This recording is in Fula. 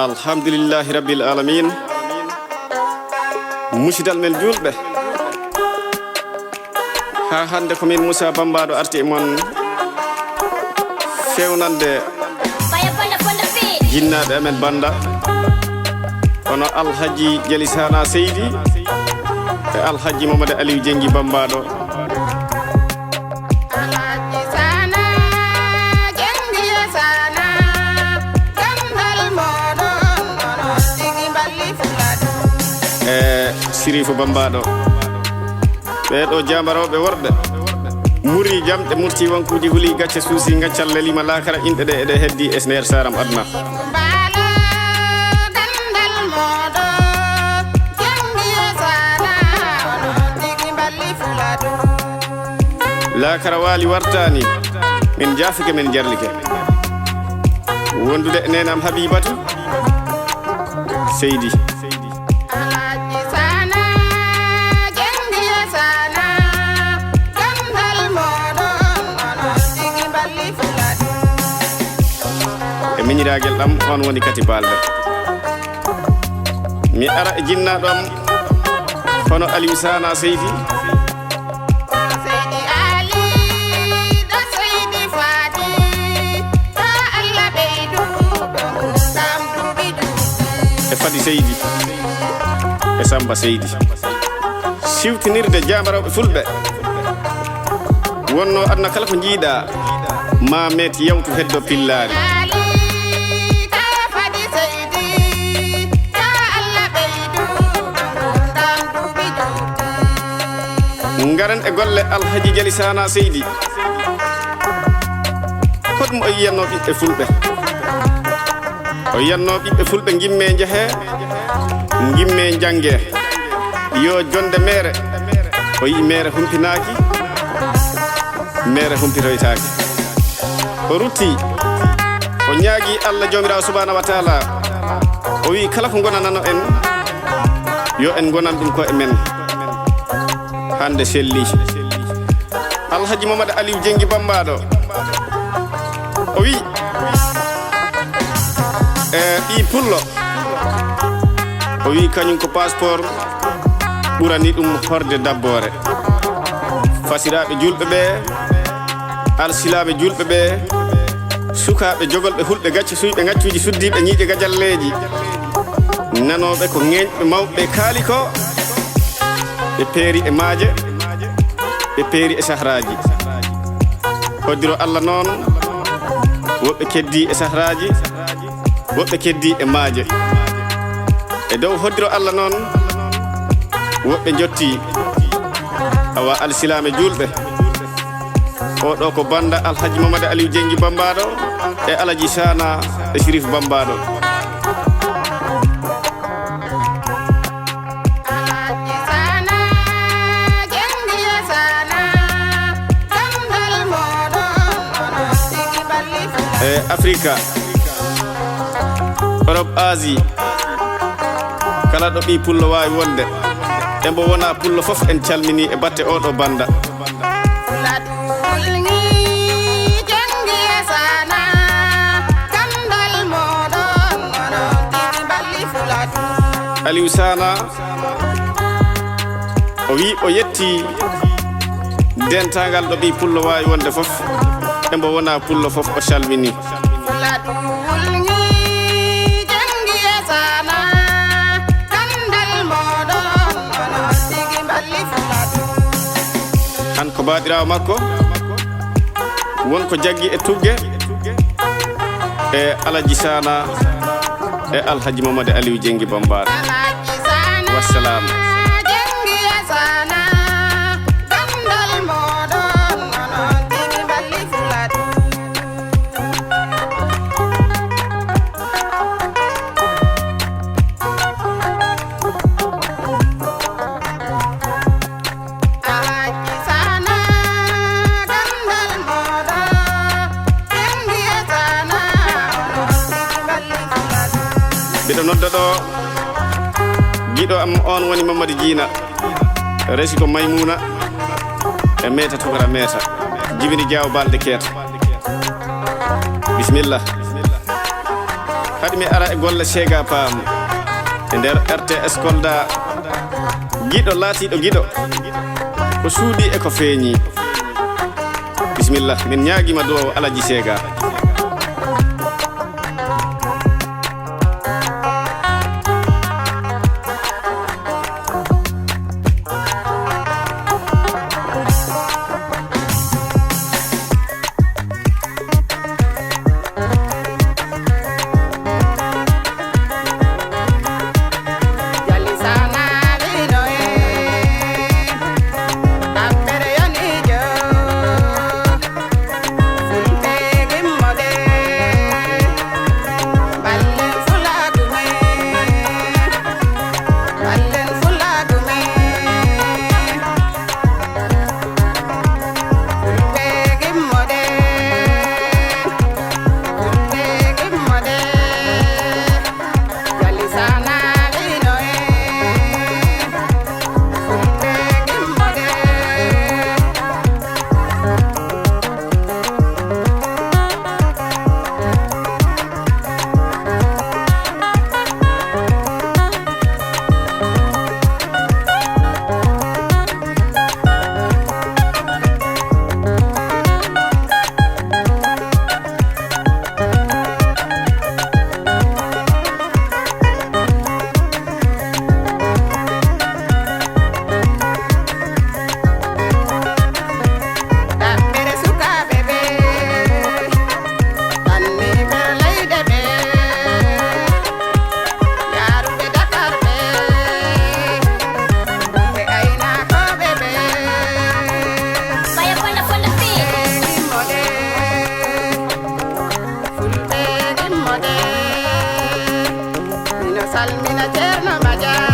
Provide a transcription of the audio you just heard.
alhamdulillahi rabbil alamin musidal men julɓe ha hande ko min Moussa Bambado arti e mon fewnande jinnaɓe amen banda kono alhaji Jalisana Seydi e alhaji Mamadou Aliou Jengi Bambado Sirifo Bambado ɓeɗo jambaraɓe worɓe muri jamɗe murti wankuji huli gacce suusi gaccal lelima lakara inɗe ɗe eɗe heddi e nder saram adna lakara wali wartani min jafike min jarlike wondude nenam Habibatu Seydi miñiragel ɗam on woni kati balde mi ara e jinnaɗo am hono Aliou Sana Seydi e Fadi Seydi e Samba Seydi siwtinirde jambaraɓe fulɓe wonno adna kala ko jiiɗa ma meti yawtu heddo pillari ngaren e golle alhaji Jalisana Seydi hoɗum o yiyanno ɓiɓɓe fulɓe o yiyanno ɓiɓɓe fulɓe gimme jeehe gimme jangue yo jonde mere o yi mere humpinaki mere humpitoytaki o rutti o ñaagui Allah jomirawo subhanahu wa taala o wi kala ko gonanano en yo en gonan ɗum ko e men hande selli alhaji Mamadou Aliou Jengi Bambado o wi ɗi pullo o wi kañum ko passeport ɓurani ɗum horde dabbore fasiraɓe julɓe ɓe alsilaɓe julɓe ɓe sukaɓe jogolɓe hulɓe gacce suyɓe gaccuji suddiɓe ñiiƴe gajalleji nanoɓe ko ŋeñɓe mawɓe kaali ko ɓe peeri e maaje ɓe peeri e sahraji hoddiro Allah noon woɓɓe keddi e sahraji woɓɓe keddi e maaje e dow hoddiro Allah noon woɓɓe jotti awa alsilame julɓe oɗo ko banda alhaji Mamadou Aliou Jengi Bambado e alaji Sana e Sirif Bambado Africa Europe Asie kala ɗo ɓi pullo wawi wonde e mbo wona pullo fof en calmini e batte oɗo banda Aliou Sana o wi o yetti dentangal ɗo ɓi pullo wawi wonde fof e mbo wona pullo fof o calmini han ko baɗirawo makko wonko jaggi e tugge e alaji Sana e alhaji Mamadou Aliou Jengi Bambado wassalam biɗo nodda ɗo giɗo am on woni Mamadou Djina resi ko Maymouna e meta tukara meta jibini Diaw balde keeta bismillah hadi mi ara e golle Sega Pam e nder RTS Kolda giɗo laatiɗo giɗo ko suudi e ko feeñi. Bismillah, min ñaagima dow Alaji Sega. Salmina Cerno Maja